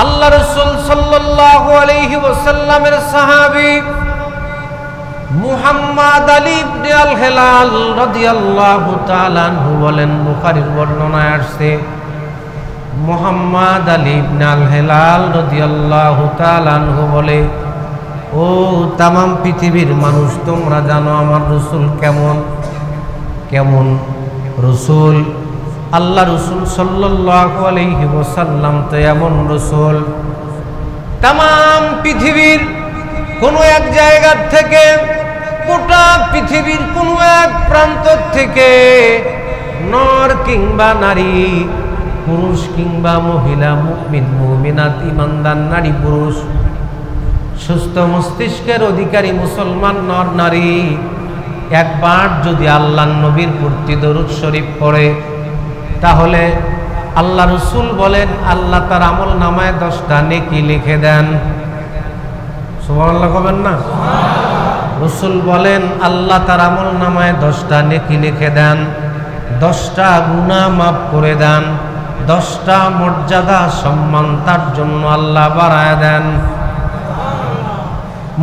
আল্লাহ রাসূল সাল্লাল্লাহু আলাইহি ওয়াসাল্লামের সাহাবী মুহাম্মদ আলী ইবনে আল হেলাল রাদিয়াল্লাহু তাআলা আনহু বলেন, বুখারীর বর্ণনায় আসছে, মুহাম্মদ আলী ইবনে আল হেলাল রাদিয়াল্লাহু তাআলা আনহু বলে, ও তামাম পৃথিবীর মানুষ, তোমরা জানো আমার রাসূল কেমন রাসূল। আল্লাহ রাসূল সাল্লাল্লাহু আলাইহি ওয়াসাল্লাম তো এমন রাসূল, তামাম পৃথিবীর কোনো এক জায়গা থেকে, গোটা পৃথিবীর কোনো এক প্রান্ত থেকে নর কিংবা নারী, পুরুষ কিংবা মহিলা, মুমিন মুমিনাত, ঈমানদার নারী পুরুষ, সুস্থ মস্তিষ্কের অধিকারী মুসলমান নর নারী একবার যদি আল্লাহর নবীর প্রতি দরুদ শরীফ পড়ে, তাহলে আল্লাহ রাসূল বলেন আল্লাহ তার আমল নামায় 10টা নেকি লিখে দেন। সুবহানাল্লাহ বলেন না? রাসূল বলেন আল্লাহ তার আমল নামায় 10টা নেকি লিখে দেন, 10টা গুনাহ মাফ করে দেন, 10টা মর্যাদা সম্মান তার জন্য আল্লাহ বাড়ায় দেন।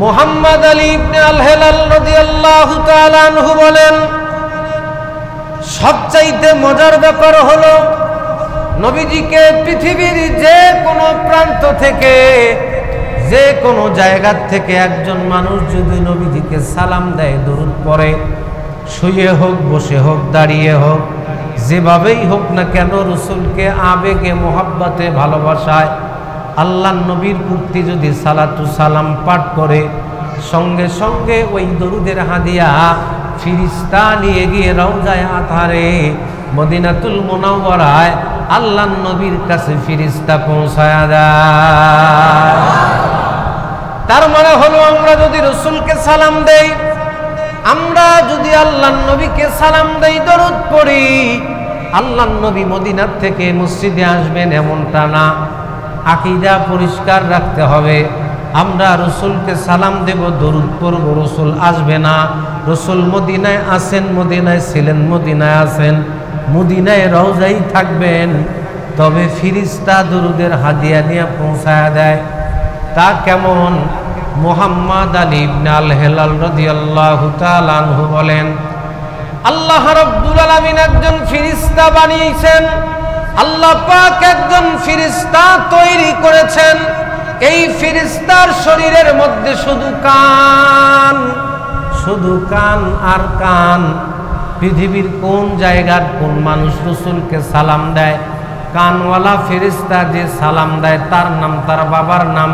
মুহাম্মদ আলী ইবনে আল হেলাল রাদিয়াল্লাহু তাআলা আনহু বলেন, সবচাইতে মজার ব্যাপার হলো নবীজিকে পৃথিবীর যে কোনো প্রান্ত থেকে, যে কোনো জায়গা থেকে একজন মানুষ যদি নবীজিকে সালাম দেয়, দরুদ পড়ে, শুয়ে হোক, বসে হোক, দাঁড়িয়ে হোক, যেভাবেই হোক না কেন, রাসূলকে আবেগে, মোহাব্বতে, ভালোবাসায় আল্লাহর নবীর প্রতি যদি সালাতু সালাম পাঠ করে, সঙ্গে সঙ্গে ওই দরুদের হাদিয়া ফিরিস্তা নিয়ে গিয়ে রওজায়ে আতহারে মদিনাতুল মুনাওয়ারায় আল্লাহর নবীর কাছে ফিরিস্তা পৌঁছায়া দেয়। তার মানে হলো আমরা যদি রাসূলকে সালাম দেই, আমরা যদি আল্লাহর নবীকে সালাম দেই, দরুদ পড়ি, আল্লাহর নবী মদিনার থেকে মসজিদে আসবেন এমনটা না। আকীদা পরিষ্কার রাখতে হবে। আমরা রাসূলকে সালাম দেব, দরুদ পড়ব, রাসূল আসবে না। রাসূল মদিনায় আছেন, মদিনায় ছিলেন, মদিনায় আছেন, মদিনায় রওজায় থাকবেন, তবে ফিরিস্তা দরুদের হাদিয়া নিয়ে পৌঁছায়া দেয়। তা কেমন? মুহাম্মদ আলী ইবনে আল হেলাল রাদিয়াল্লাহু তাআলা আনহু বলেন, আল্লাহ রাব্বুল আলামিন একজন ফিরিস্তা বানিয়েছেন, আল্লাহ পাক একজন ফিরিস্তা তৈরি করেছেন। এই ফিরিস্তার শরীরের মধ্যে শুধু কান আর কান। পৃথিবীর কোন জায়গার কোন মানুষ রাসূলকে সালাম দেয়, কানওয়ালা ফিরিস্তা যে সালাম দেয়, তার নাম, তার বাবার নাম,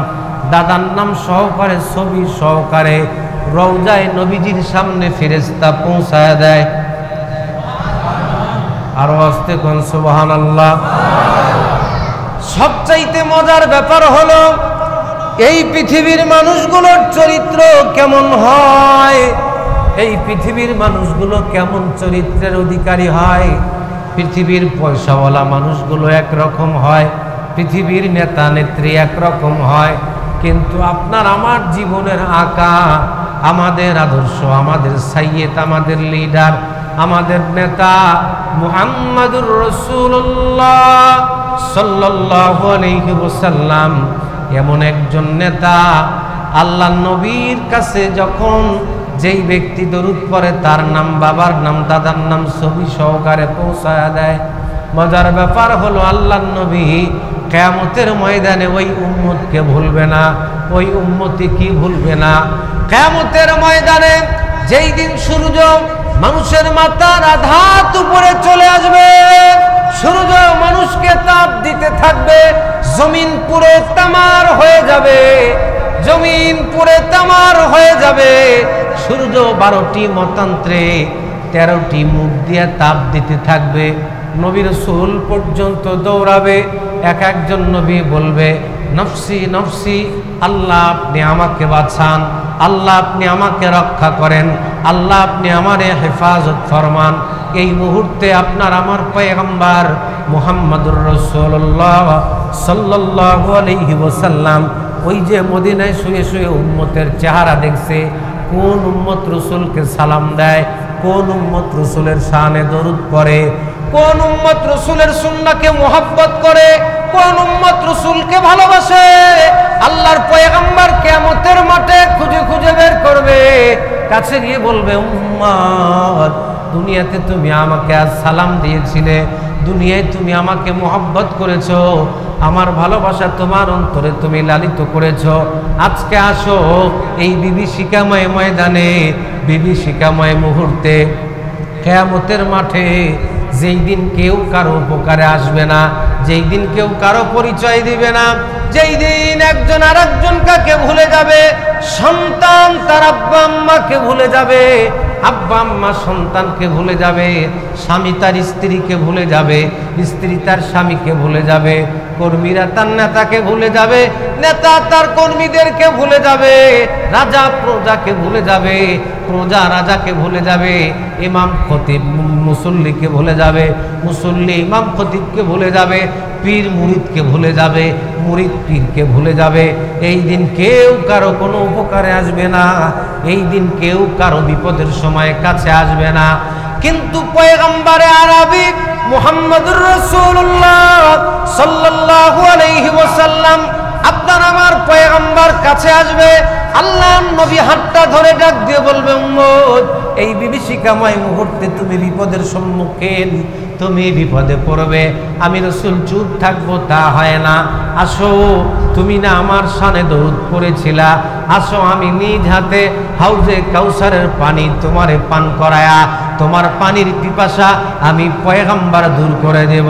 দাদার নাম সহকারে, ছবি সহকারে রওজায়ে নবীজির সামনে ফিরিস্তা পৌঁছায় দেয়। আরো আস্তে কোন সুবহানাল্লাহ। সবচাইতে মজার ব্যাপার হলো এই পৃথিবীর মানুষগুলোর চরিত্র কেমন হয়, এই পৃথিবীর মানুষগুলো কেমন চরিত্রের অধিকারী হয়। পৃথিবীর পয়সাওয়ালা মানুষগুলো একরকম হয়, পৃথিবীর নেতা নেত্রী একরকম হয়, কিন্তু আপনার আমার জীবনের আকা, আমাদের আদর্শ, আমাদের সাইয়েদ, আমাদের লিডার, আমাদের নেতা মুহাম্মাদুর রাসূলুল্লাহ সাল্লাল্লাহু আলাইহি ওয়াসাল্লাম এমন একজন নেতা, আল্লাহর নবীর কাছে যখন যেই ব্যক্তি দরুদ পড়ে, তার নাম, বাবার নাম, দাদার নাম ছবি সহকারে পৌঁছায়া দেয়। মজার ব্যাপার হলো আল্লাহর নবী কিয়ামতের ময়দানে ওই উম্মতকে ভুলবে না, ওই উম্মতি কি ভুলবে না। কিয়ামতের ময়দানে যেই দিন সূর্য মানুষের মাথার আধাত উপরে চলে আসবে, সূর্য মানুষকে তাপ দিতে থাকবে, জমিন পুরো তামার হয়ে যাবে, জমিন পুরো তামার হয়ে যাবে। সূর্য 12টি মতান্ত্রে 13টি মুখ দিয়ে তাপ দিতে থাকবে। নবী রাসূল পর্যন্ত দৌড়াবে। এক একজন নবী বলবে, নফসি নফসি, আল্লাহ আপনি আমাকে বাঁচান, আল্লাহ আপনি আমাকে রক্ষা করেন, আল্লাহ আপনি আমারে হেফাজত ফরমান। এই মুহূর্তে আপনার আমার পয়গম্বর মুহাম্মদুর রাসূলুল্লাহ সাল্লাল্লাহু আলাইহি ওয়াসাল্লাম ওই যে মদিনায় শুয়ে শুয়ে উম্মতের চেহারা দেখছে, কোন উম্মত রাসূলকে সালাম দেয়, কোন উম্মত রাসূলের শানে দরুদ পড়ে, কোন উম্মত রাসূলের সুন্নাহকে মুহাব্বত করে, কোন উম্মত রাসূলকে ভালোবাসে আল্লাহর পয়গম্বর কিয়ামতের মাঠে খুঁজে খুঁজে বের করবে, কাছে গিয়ে বলবে উম্মত দুনিয়াতে তুমি আমাকে আজ সালাম দিয়েছিলে, দুনিয়ায় তুমি আমাকে মোহাব্বত করেছো, আমার ভালোবাসা তোমার অন্তরে তুমি লালিত করেছো, আজকে আসো এই বিভীষিকাময় ময়দানে, বিভীষিকাময় মুহূর্তে, কিয়ামতের মাঠে, যেই দিন কেউ কারো উপকারে আসবে না, যেই দিন কেউ কারো পরিচয় দিবে না, যেই দিন একজন আর একজনকে ভুলে যাবে, সন্তান তার আব্বা আম্মাকে ভুলে যাবে, আব্বা আম্মা সন্তানকে ভুলে যাবে, স্বামী তার স্ত্রীকে ভুলে যাবে, স্ত্রী তার স্বামীকে ভুলে যাবে, কর্মীরা তার নেতাকে ভুলে যাবে, নেতা তার কর্মীদেরকে ভুলে যাবে, রাজা প্রজাকে ভুলে যাবে, প্রজা রাজাকে ভুলে যাবে, ইমাম খতিব মুসল্লিকে ভুলে যাবে, মুসল্লি ইমাম খতিবকে ভুলে যাবে, পীর মুরিদকে ভুলে যাবে, মুরিদ পীরকে ভুলে যাবে। এই দিন কেউ কারো কোনো উপকারে আসবে না, এই দিন কেউ কারো বিপদের সময় কাছে আসবে না। কিন্তু পয়গম্বরে আরবি মুহাম্মদুর রাসূলুল্লাহ সাল্লাল্লাহু আলাইহি ওয়াসাল্লাম আপনার আমার পয়গম্বর কাছে আসবে, আল্লাহর নবী হাতটা ধরে ডাক দিয়ে বলবে উম্মত এই বিভীষিকাময় মুহূর্তে তুমি বিপদের সম্মুখীন, তুমি বিপদে পড়বে, আমি রাসূল চুপ থাকবো তা হয় না, আসো তুমি না আমার শানে দরুদ পড়েছিলা, আসো আমি নিজ হাতে হাউজে কাউসারের পানি তোমারে পান করায়া তোমার পানির পিপাসা আমি পয়গম্বর দূর করে দেব।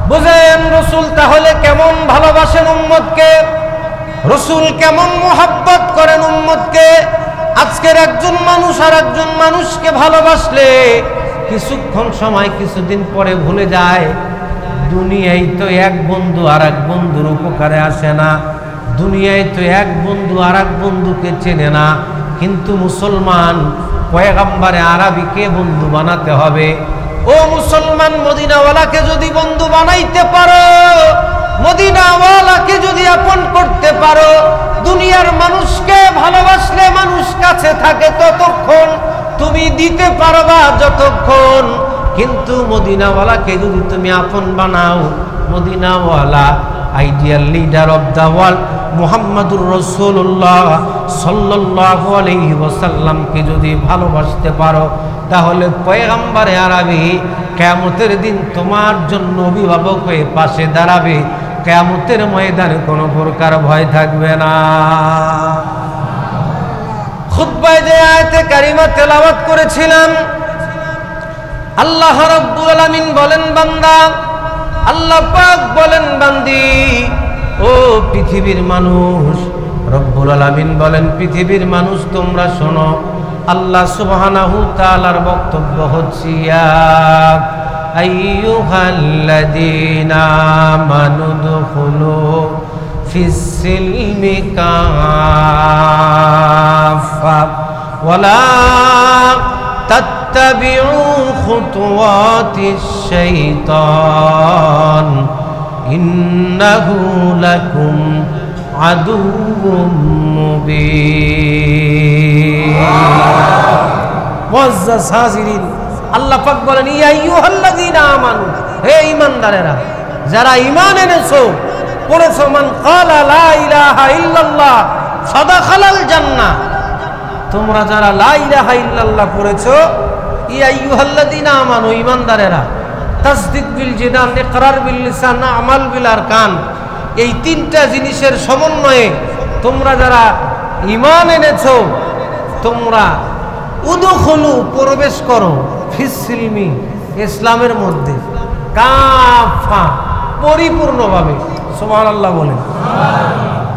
বুঝেন রাসূল তাহলে কেমন ভালোবাসেন উম্মতকে, রাসূল কেমন মোহাব্বত করেন উম্মতকে। আজকের একজন মানুষ আর একজন মানুষকে ভালোবাসলে কিছুক্ষণ সময় কিছুদিন পরে ভুলে যায়, দুনিয়ায় তো এক বন্ধু আর এক বন্ধুর উপকারে আসে না, দুনিয়ায় তো এক বন্ধু আর এক বন্ধুকে চেনে না, কিন্তু মুসলমান পয়গম্বরে আরবিকে বন্ধু বানাতে হবে। ও মুসলমান মদিনাওয়ালাকে যদি বন্ধু বানাইতে পারো, মদিনাওয়ালাকে যদি আপন করতে পারো, দুনিয়ার মানুষকে ভালোবাসলে মানুষ কাছে থাকে ততক্ষণ, তুমি দিতে পারবা যতক্ষণ, কিন্তু মদিনাওয়ালাকে যদি তুমি আপন বানাও, মদিনাওয়ালা ideal leader of the world মুহাম্মদুর রাসূলুল্লাহ সাল্লাল্লাহু আলাইহি ওয়াসাল্লামকে যদি ভালোবাসতে পারো, তাহলে পয়গম্বরে আরবি কিয়ামতের দিন তোমার জন্য অভিভাবক হয়ে পাশে দাঁড়াবে, কিয়ামতের ময়দানে কোনো প্রকার ভয় থাকবে না। খুতবায় যে আয়াতে কারিমা তেলাওয়াত করেছিলাম, আল্লাহ রাব্বুল আলামিন বলেন বান্দা, আল্লাহ পাক বলেন বান্দি, ও পৃথিবীর মানুষ, রব্বুল আলামিন বলেন পৃথিবীর মানুষ তোমরা শোনো, আল্লাহ সুবহানাহু তাআলার বক্তব্য হচ্ছে ইয়া আইয়ুহাল্লাযীনা আমানু দুখুলু ফিস-সিলমি কাফা ওয়ালা তাত্তাবিউ খুতুওয়াতিশ শাইতান ইন্নাহু লাকুম আদুউম মুবিন। মুআজ্জাজ হাজিরিন, আল্লাহ পাক বলেন ইয়া আইয়ুহাল্লাযীনা আমানু, হে ঈমানদারেরা যারা ঈমান এনেছো, পড়েছো মান ক্বালা লা ইলাহা ইল্লাল্লাহ ফাদাখালাল জান্নাহ, তোমরা যারা লা ইলাহা ইল্লাল্লাহ পড়েছো, ইয়া আইয়ুহাল্লাযীনা আমানু ঈমানদারেরা, তাসদীক বিল জিনান, ইকরার বিল লিসান, আমাল বিল আরকান, এই তিনটা জিনিসের সমন্বয়ে তোমরা যারা ঈমান এনেছো, তোমরা উদখুলু প্রবেশ করো, ফিস-সিলমি ইসলামের মধ্যে, কাফা পরিপূর্ণভাবে, সুবহানাল্লাহ বলেন।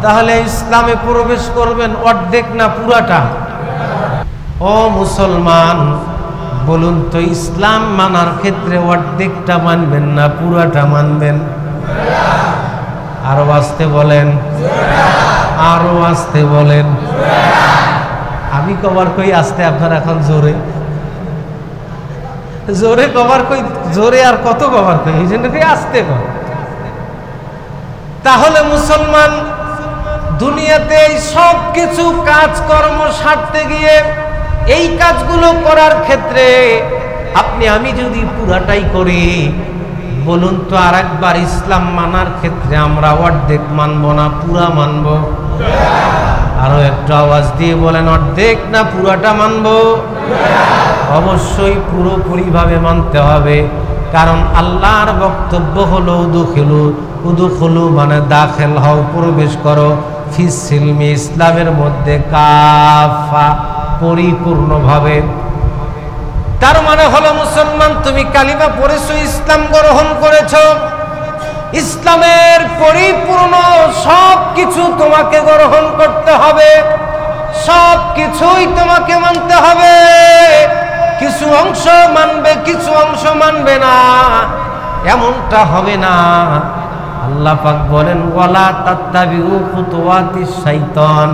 তাহলে ইসলামে প্রবেশ করবেন অর্ধেক না পুরাটা? ও মুসলমান বলুন তো, ইসলাম মানার ক্ষেত্রে অর্ধেকটা মানবেন না পুরাটা মানবেন? আরো আসতে বলেন, আরো আসতে বলেন। আমি কবার কই আসতে, আপনারা এখন জোরে জোরে কবার কই, জোরে আর কত কবার কই, এই জন্য আসতে কর। তাহলে মুসলমান দুনিয়াতে সব কিছু কাজকর্ম সারতে গিয়ে, এই কাজগুলো করার ক্ষেত্রে আপনি আমি যদি পুরাটাই করি, বলুন তো আর একবার ইসলাম মানার ক্ষেত্রে আমরা অর্ধেক মানব না পুরা মানব? আরো একটু আওয়াজ দিয়ে বলেন, অর্ধেক না পুরাটা মানব? অবশ্যই পুরোপুরিভাবে মানতে হবে। কারণ আল্লাহর বক্তব্য হলো উদুখুলু মানে দাখিল হও, প্রবেশ করো, ফিস সিলমি ইসলামের মধ্যে কাফা, পরিপূর্ণভাবে। তার মানে হলো মুসলমান, তুমি কালিমা পড়েছো, ইসলাম গ্রহণ করেছো, ইসলামের পরিপূর্ণ সব কিছু তোমাকে গ্রহণ করতে হবে, সব কিছুই তোমাকে মানতে হবে। কিছু অংশ মানবে, কিছু অংশ মানবে না, এমনটা হবে না। আল্লাহ পাক বলেন, ওয়ালা তাত্তাবিউ খুতুওয়াতিশ শাইতান,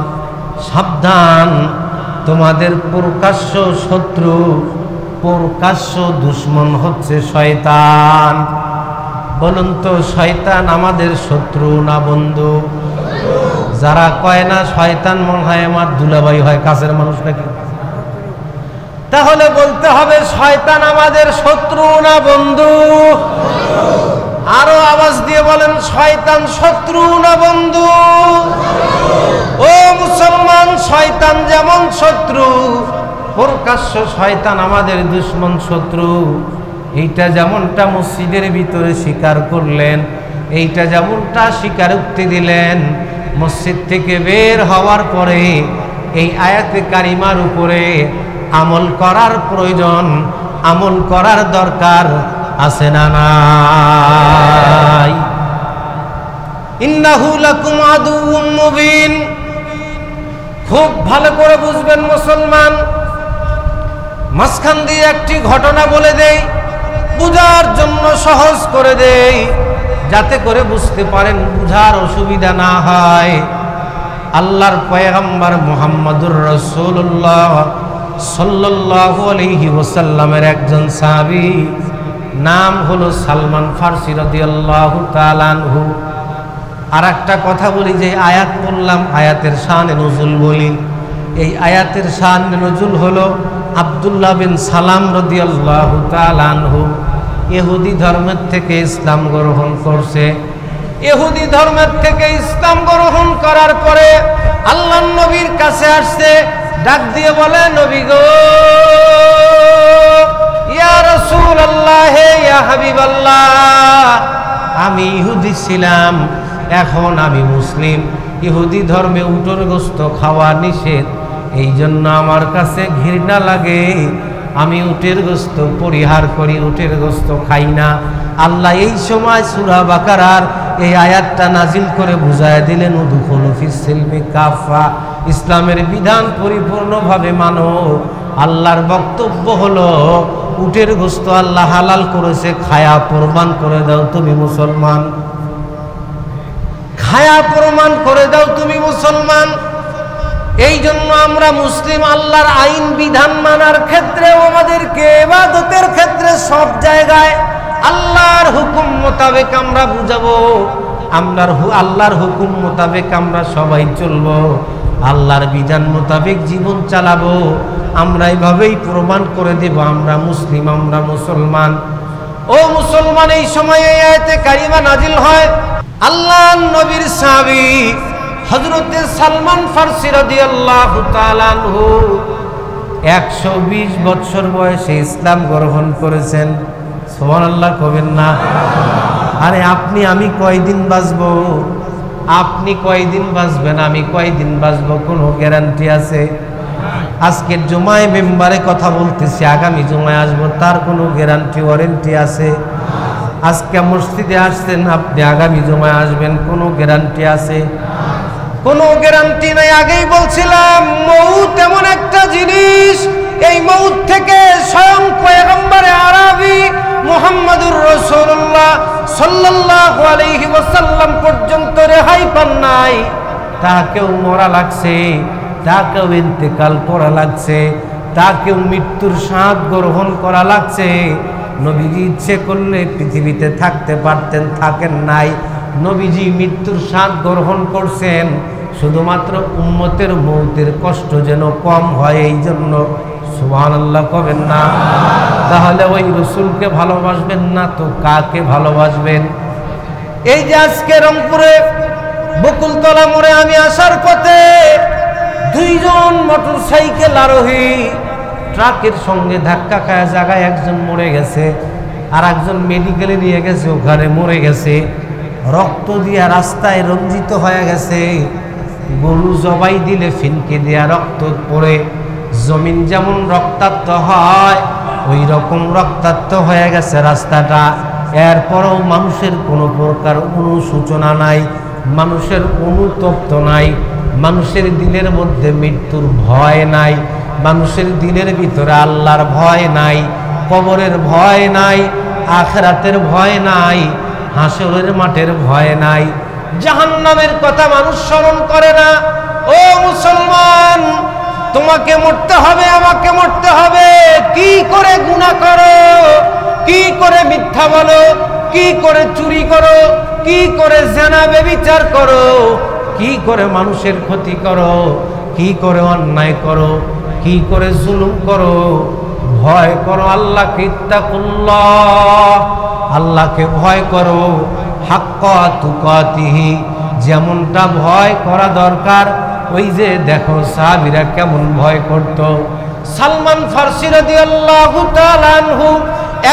সাবধান, তোমাদের প্রকাশ্য শত্রু, প্রকাশ্য দুশমন হচ্ছে শয়তান। বলুন তো, শয়তান আমাদের শত্রু না বন্ধু? যারা কয় না শয়তান মনে হয় আমার দুলাভাই হয়, কাছের মানুষ নাকি, তাহলে বলতে হবে শয়তান আমাদের শত্রু না বন্ধু? আরো আওয়াজ দিয়ে বলেন, শয়তান শত্রু না বন্ধু? ও মুসলমান, শয়তান যেমন শত্রু, প্রকাশ্য শয়তান আমাদের দুশমন শত্রু। এইটা যেমনটা মসজিদের ভিতরে স্বীকার করলেন, এইটা যেমনটা স্বীকারোক্তি দিলেন, মসজিদ থেকে বের হওয়ার পরে এই আয়াতে কারিমার উপরে আমল করার প্রয়োজন, আমল করার দরকার আছে না নাই? ইন্নাহু লাকুম আদুউম মুবিন। খুব ভালো করে বুঝবেন মুসলমান, মাঝখান দিয়ে একটি ঘটনা বলে দেই, বুঝার জন্য সহজ করে দেই, যাতে করে বুঝতে পারেন, বুঝার অসুবিধা না হয়। আল্লাহর পয়গম্বর মুহাম্মদুর রাসূলুল্লাহ সাল্লাল্লাহু আলাইহি ওয়াসাল্লামের একজন সাহাবী, নাম হলো সালমান ফারসি রাদিয়াল্লাহু তাআলা আনহু। আর একটা কথা বলি, যে আয়াত পড়লাম, আয়াতের শানে নুজুল বলি। এই আয়াতের শানে নুজুল হলো আব্দুল্লাহ বিন সালাম রাদিয়াল্লাহু তাআলা আনহু ইহুদি ধর্মের থেকে ইসলাম গ্রহণ করছে। ইহুদি ধর্মের থেকে ইসলাম গ্রহণ করার পরে আল্লাহর নবীর কাছে আসছে, ডাক দিয়ে বলে, নবী গো, ইয়া রাসূলুল্লাহ, ইয়া হাবিবাল্লাহ, আমি ইহুদি ছিলাম, এখন আমি মুসলিম। ইহুদি ধর্মে উটের গোশত খাওয়া নিষেধ, এই জন্য আমার কাছে ঘৃণা লাগে, আমি উটের গোশত পরিহার করি, উটের গোশত খাই না। আল্লাহ এই সময় সূরা বাকারার এই আয়াতটা নাজিল করে বুঝায় দিলেন, উদুখুলু ফিস সিলমি কাফা, ইসলামের বিধান পরিপূর্ণভাবে মানো। আল্লাহর বক্তব্য হলো, উটের গোশত আল্লাহ হালাল করেছে, খায়া প্রমাণ করে দাও তুমি মুসলমান, খায়া প্রমাণ করে দাও তুমি মুসলমান। এই জন্য আমরা মুসলিম, আল্লাহর আইন বিধান মানার ক্ষেত্রেও আমাদেরকে, ইবাদতের ক্ষেত্রে সব জায়গায় আল্লাহর হুকুম মোতাবেক আমরা বুঝাবো, আল্লাহর হুকুম মোতাবেক আমরা সবাই চলবো, আল্লাহর বিধান মোতাবেক জীবন চালাবো। আমরা এইভাবেই প্রমাণ করে দেব আমরা মুসলিম, আমরা মুসলমান। ও মুসলমান, এই সময়ে এই আয়াতে কারিমা নাজিল হয়। আল্লাহর নবীর সাহাবী হযরতে সালমান ফারসি রাদিয়াল্লাহু তাআলা আনহু 120 বছর বয়সে ইসলাম গ্রহণ করেছেন। সুবহানাল্লাহ কবেন না? আরে আপনি আমি কয়দিন বাঁচবো? আপনি কয়দিন বাঁচবেন, আমি কয়দিন বাঁচবো, কোনো গ্যারান্টি আছে? আজকের জুমায় মেম্বারে কথা বলতেছি, আগামী জুমায় আসবো, তার কোনো গ্যারান্টি ওয়ারেন্টি আছে? আজকে মসজিদে আসছেন, আপনি আগামী জুমায় আসবেন, কোনো গ্যারান্টি আছে? কোনো গ্যারান্টি নাই। আগেই বলছিলাম, মউত এমন একটা জিনিস, এই মউত থেকে স্বয়ং পয়গম্বরে আরবি মুহাম্মদুর রাসূলুল্লাহ সাল্লাল্লাহু আলাইহি ওয়াসাল্লাম পর্যন্ত রেহাই পান নাই। তাকেও মরা লাগছে, তাকেও ইন্তেকাল করা লাগছে, তাকেও মৃত্যুর স্বাদ গ্রহণ করা লাগছে। নবীজি ইচ্ছে করলে পৃথিবীতে থাকতে পারতেন, থাকেন নাই। নবীজি মৃত্যুর স্বাদ গ্রহণ করছেন শুধুমাত্র উম্মতের মৌতের কষ্ট যেন কম হয়, এই জন্য। সুবহানাল্লাহ কবেন না? তাহলে ওই রসুলকে ভালোবাসবেন না তো কাকে ভালোবাসবেন? এই যে আজকে রংপুরে বকুলতলা মোড়ে আমি আসার পথে দুইজন মোটরসাইকেল আরোহী ট্রাকের সঙ্গে ধাক্কা খায়, জায়গায় একজন মরে গেছে, আর একজন মেডিকেলে নিয়ে গেছে, ওখানে মরে গেছে। রক্ত দিয়া রাস্তায় রঞ্জিত হয়ে গেছে। গরু জবাই দিলে ফিনকে দেয়া রক্ত পড়ে জমিন যেমন রক্তাক্ত হয় ওই রকম রক্তাক্ত হয়ে গেছে রাস্তাটা। এরপরও মানুষের কোনো প্রকার অনুশোচনা নাই, মানুষের অনুতপ্ত নাই, মানুষের দিলের মধ্যে মৃত্যুর ভয় নাই, মানুষের দিলের ভিতরে আল্লাহর ভয় নাই, কবরের ভয় নাই, আখিরাতের ভয় নাই, হাসরের মাঠের ভয় নাই, জাহান্নামের কথা মানুষ স্মরণ করে না। ও মুসলমান, তোমাকে মরতে হবে, আমাকে মরতে হবে। কি করে গুনাহ করো, কি করে মিথ্যা বলো, কি করে চুরি করো, কি করে জেনা ব্যভিচার করো, কি করে মানুষের ক্ষতি করো, কি করে অন্যায় করো, কি করে জুলুম করো। ভয় করো আল্লাহকে, ইত্তাকুল্লাহ, আল্লাহকে ভয় করো, হাক্কা তুকাতিহি, যেমনটা ভয় করা দরকার। ওই যে দেখো সাহাবীরা কেমন ভয় করত। সালমান ফারসি রাদিয়াল্লাহু তাআলা আনহু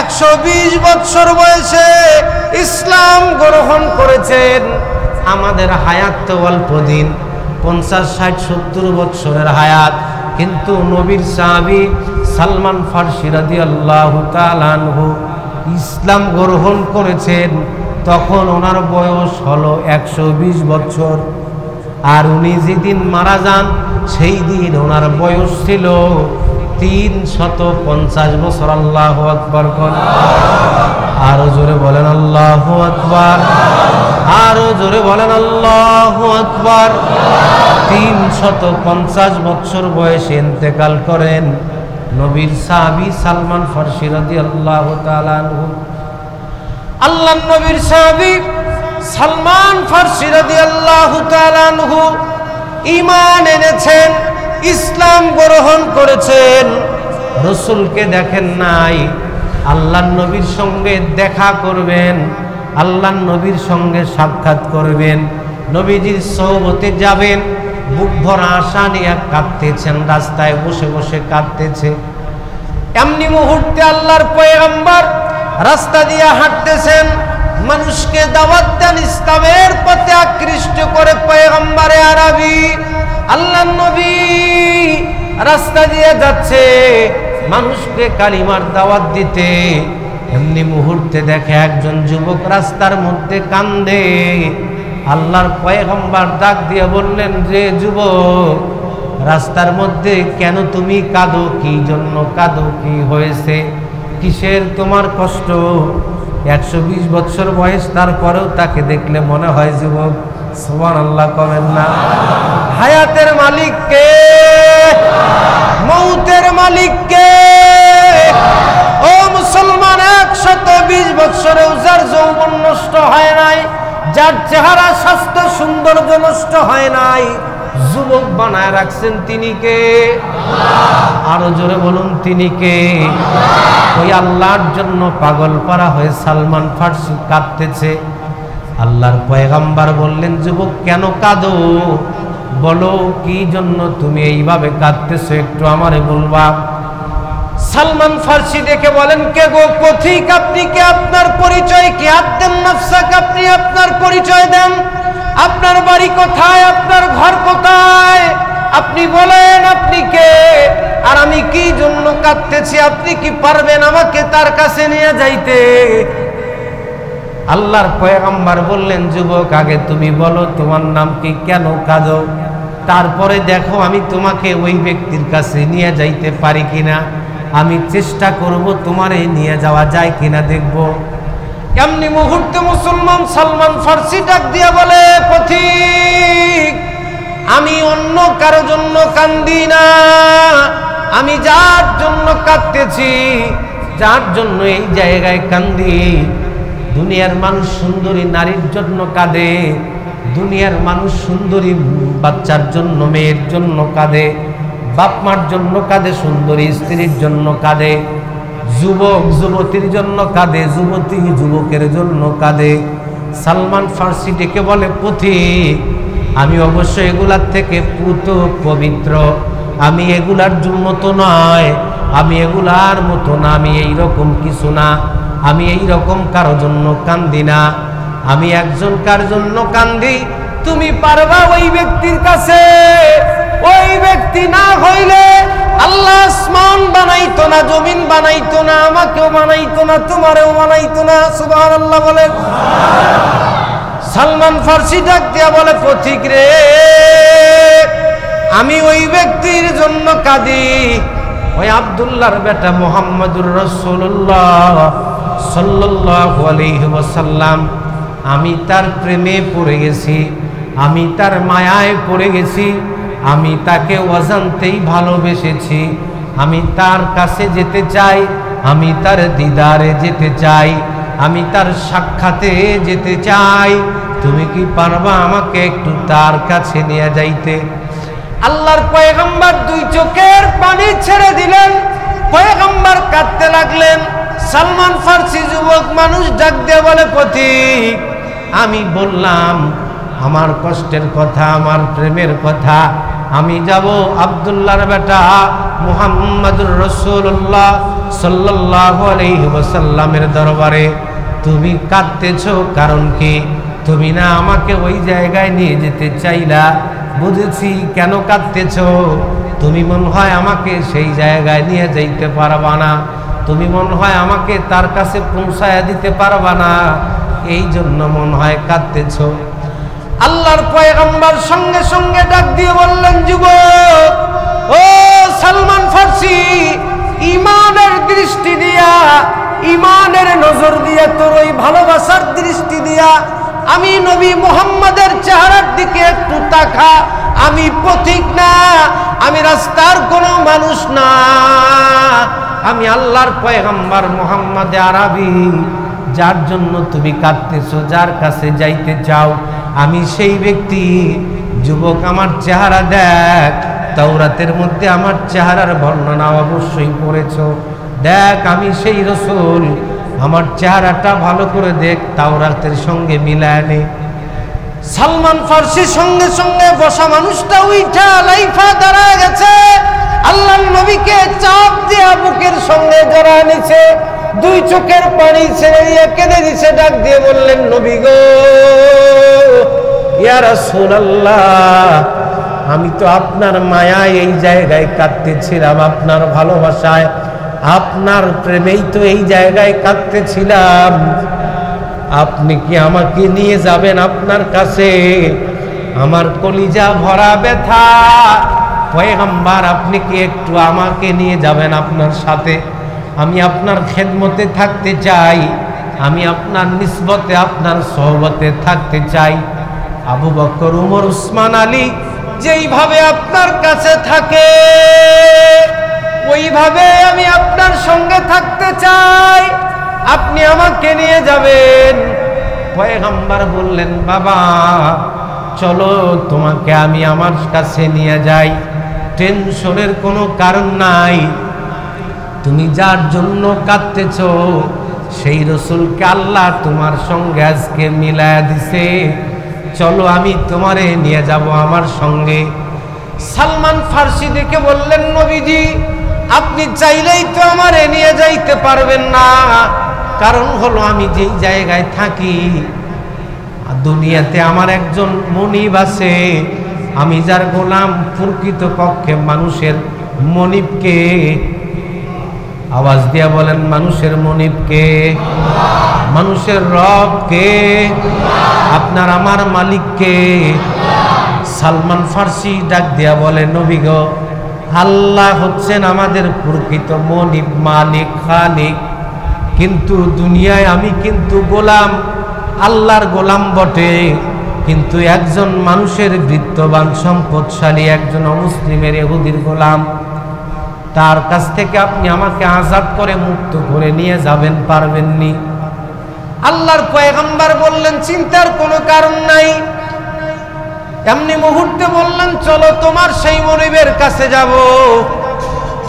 120 বছর বয়সে ইসলাম গ্রহণ করেছেন। আমাদের হায়াত তো অল্প দিন, 50, 60, 70 বছরের হায়াত, কিন্তু নবীর সাহাবী সালমান ফারসি রাদিয়াল্লাহু তাআলা আনহু ইসলাম গ্রহণ করেছেন তখন ওনার বয়স হলো 120 বছর। আর উনি যেদিন মারা যান সেই দিন ওনার বয়স ছিল 350 বছর। আল্লাহু আকবার। আরো জোরে বলেন আল্লাহু আকবার, আরো জোরে বলেন আল্লাহু আকবার। 350 বছর বয়সে ইন্তেকাল করেন নবীর সাহাবী সালমান ফারসি রাদিয়াল্লাহু তাআলা আনহু। আল্লাহর নবীর সাহাবী সালমান ফারসি রাদিয়াল্লাহু তাআলা আনহু ঈমান এনেছেন, ইসলাম গ্রহণ করেছেন। রাসূলকে দেখেন নাই, আল্লাহর নবীর সঙ্গে দেখা করবেন, আল্লাহর নবীর সঙ্গে সাক্ষাৎ করবেন, নবীজির সোহবতে যাবেন। বুক ভরা আশা নিয়ে কাঁদতেছেন, রাস্তায় বসে বসে কাঁদতেছে। এমনি মুহূর্তে আল্লাহর পয়গম্বর রাস্তা দিয়ে হাঁটতেছেন, মানুষকে দাওয়াত দেন, ইসলামের পথে আকৃষ্ট করে পয়গম্বরে আরবি আল্লাহর নবী রাস্তা দিয়ে যাচ্ছে মানুষকে কালিমার দাওয়াত দিতে। এমনি মুহূর্তে দেখে একজন যুবক রাস্তার মধ্যে কান্দে। আল্লাহর পয়গম্বর ডাক দিয়ে বললেন, যে যুবক, রাস্তার মধ্যে কেন তুমি কাঁদো? কি জন্য কাঁদো? কি হয়েছে? কিসের তোমার কষ্ট? 120 বছর বয়স, তারপরেও তাকে দেখলে মনে হয় যুবক। সুবহানাল্লাহ কবেন না? হায়াতের মালিক কে? মৌতের মালিক কে? ও মুসলমান, 120 বছরেও যার যৌবন নষ্ট হয় নাই, যার চেহারা স্বাস্থ্য সৌন্দর্য নষ্ট হয় নাই, যুবক বানায় রাখছেন তিনি কে? আরো জোরে বলুন, তিনি কে? ওই আল্লাহর জন্য পাগল পারা হয়ে সালমান ফারসি কাঁদতেছে। আল্লাহর পয়গম্বর বললেন, যুবক কেন কাঁদো? বলো কি জন্য তুমি এইভাবে কাঁদতেছো, একটু আমারে বলবা। সালমান ফারসি দেখে বলেন, কে গো পথিক, আপনি কে? আপনার পরিচয় কি? আব্দুন নাফসাক, আপনি আপনার পরিচয় দেন। আপনার বাড়ি কোথায়? আপনার ঘর কোথায়? আপনি বলেন আপনি কে, আর আমি কি জন্য কাঁদতেছি? আপনি কি পারবেন আমাকে তার কাছে নিয়ে যাইতে? আল্লাহর পয়গম্বর বললেন, যুবক আগে তুমি বলো তোমার নাম কি, কেন কাঁদো, তারপরে দেখো আমি তোমাকে ওই ব্যক্তির কাছে নিয়ে যাইতে পারি কিনা। আমি চেষ্টা করব তোমারে নিয়ে যাওয়া যায় কিনা দেখব। এমনি মুহূর্তে মুসলমান সালমান ফারসি ডাক দিয়া বলে, পথিক, আমি অন্য কারো জন্য কান্দি না, আমি যার জন্য কাঁদতেছি, যার জন্য এই জায়গায় কান্দি, দুনিয়ার মানুষ সুন্দরী নারীর জন্য কাঁদে, দুনিয়ার মানুষ সুন্দরী বাচ্চার জন্য, মেয়ের জন্য কাঁদে, বাপ মার জন্য কাঁদে, সুন্দরী স্ত্রীর জন্য কাঁদে, যুবক যুবতীর জন্য কাঁদে, যুবতী যুবকের জন্য কাঁদে। সালমান ফার্সি ডেকে বলে, পথিক, আমি অবশ্য এগুলার থেকে পুত পবিত্র, আমি এগুলার মতো নয়, আমি এগুলার মতো না, আমি এইরকম কিছু না, আমি এইরকম কারো জন্য কান্দি না, আমি একজন কার জন্য কান্দি। তুমি পারবা ওই ব্যক্তির কাছে? ওই ব্যক্তি না হইলে আল্লাহ আসমান বানাইতো না, জমিন বানাইতো না, আমাকেও বানাইতো না, তোমারেও বানাইতো না। সুবহানাল্লাহ বলেন। সালমান ফার্সি ডাক দিয়া বলে, পথিক রে, আমি ওই ব্যক্তির জন্য কাঁদি, ওই আব্দুল্লাহর বেটা মুহাম্মদুর রাসূলুল্লাহ সাল্লাল্লাহু আলাইহি ওয়াসাল্লাম, আমি তার প্রেমে পড়ে গেছি, আমি তার মায়ায় পড়ে গেছি, আমি তাকে অজান্তেই ভালোবেসেছি, আমি তার কাছে যেতে চাই, আমি তার দিদারে যেতে চাই, আমি তার সাক্ষাতে যেতে চাই। তুমি কি পারবা আমাকে একটু তার কাছে নিয়ে যাইতে? আল্লাহর পয়গম্বর দুই চোখের পানি ছেড়ে দিলেন, পয়গম্বর কাঁদতে লাগলেন। সালমান ফার্সি যুবক মানুষ ডাক দিয়ে বলে, পথিক, আমি বললাম আমার কষ্টের কথা, আমার প্রেমের কথা, আমি যাব আব্দুল্লাহর বেটা মুহাম্মদুর রাসূলুল্লাহ সাল্লাল্লাহু আলাইহি ওয়াসাল্লামের দরবারে। তুমি কাঁদতেছো কারণ কি? তুমি না আমাকে ওই জায়গায় নিয়ে যেতে চাইলা, বুঝেছি কেন কাঁদতেছো। তুমি মনে হয় আমাকে সেই জায়গায় নিয়ে যাইতে পারবা না, তুমি মনে হয় আমাকে তার কাছে পৌঁছায়া দিতে পারবা না, এই জন্য মনে হয় কাঁদতেছো। আল্লাহর পয়গম্বর সঙ্গে সঙ্গে ডাক দিয়ে বললেন, যুবক, ও সালমান ফার্সি, ঈমানের দৃষ্টি দিয়া, ঈমানের নজর দিয়া, তোর ওই ভালোবাসার দৃষ্টি দিয়া আমি নবী মুহাম্মদের চেহারার দিকে একটু তাকা। আমি পথিক না, আমি রাস্তার কোনো মানুষ না, আমি আল্লাহর পয়গম্বর মুহাম্মদ আরবি, যার জন্য তুমি কাঁদতেছো, যার কাছে যাইতে চাও, আমি সেই ব্যক্তি। যুবক, আমার চেহারা দেখ, তাওরাতের মধ্যে আমার চেহারার বর্ণনা অবশ্যই পড়েছো, দেখ আমি সেই রাসূল, আমার চেহারাটা ভালো করে দেখ, তাওরাতের সঙ্গে মিলায় নে। সালমান ফার্সি সঙ্গে সঙ্গে বসা মানুষটা উঠা লাইফা দাঁড়ায় গেছে, আল্লাহর নবীকে চাপ দিয়া বুকের সঙ্গে জড়ায় নিছে, দুই চোখের পানি ছেড়ে দিয়ে কেঁদে দিছে, ডাক দিয়ে বললেন, নবী গো, ইয়া রাসূলুল্লাহ, আমি তো আপনার মায়ায় এই জায়গায় কাঁদতেছিলাম, আপনার ভালোবাসায়, আপনার প্রেমেই তো এই জায়গায় কাঁদতেছিলাম, আপনি কি আমাকে নিয়ে যাবেন আপনার কাছে? আমার কলিজা ভরা ব্যথা, পয়গম্বর, আপনি কি একটু আমাকে নিয়ে যাবেন আপনার সাথে? আমি আপনার খেদমতে থাকতে চাই, আমি আপনার নিসবতে, আপনার সোহবতে থাকতে চাই। আবু বকর, উমর, উসমান, আলী যেইভাবে আপনার কাছে থাকে, ওইভাবে আমি আপনার সঙ্গে থাকতে চাই, আপনি আমাকে নিয়ে যাবেন। পয়গম্বর বললেন, বাবা চলো, তোমাকে আমি আমার কাছে নিয়ে যাই, টেনশনের কোনো কারণ নাই, তুমি যার জন্য কাঁদতেছো সেই রাসূলকে আল্লাহ তোমার সঙ্গে আজকে মিলায়া দিছে, চলো আমি তোমারে নিয়ে যাব আমার সঙ্গে। সালমান ফার্সি দেখে বললেন, নবীজি, আপনি চাইলেই তো আমারে নিয়ে যাইতে পারবেন না, কারণ হলো আমি যেই জায়গায় থাকি দুনিয়াতে আমার একজন মনিব আছে, আমি যার গোলাম, প্রকৃত পক্ষে মানুষের মনিবকে, আওয়াজ দিয়া বলেন, মানুষের মনিবকে, মানুষের রবকে, আপনার আমার মালিককে। সালমান ফার্সি ডাক দিয়া বলে, নবী গো, আল্লাহ হচ্ছেন আমাদের প্রকৃত মনিব, মালিক, খালিক, কিন্তু দুনিয়ায় আমি কিন্তু গোলাম, আল্লাহর গোলাম বটে, কিন্তু একজন মানুষের বৃত্তবান সম্পদশালী একজন অমুসলিমের ইহুদির গোলাম, তার কাছ থেকে আপনি আমাকে আজাদ করে মুক্ত করে নিয়ে যাবেন, পারবেননি? আল্লাহর পয়গম্বর বললেন, চিন্তার কোনো কারণ নাই, এমনি মুহূর্তে বললেন, চলো তোমার সেই মনিবের কাছে যাব,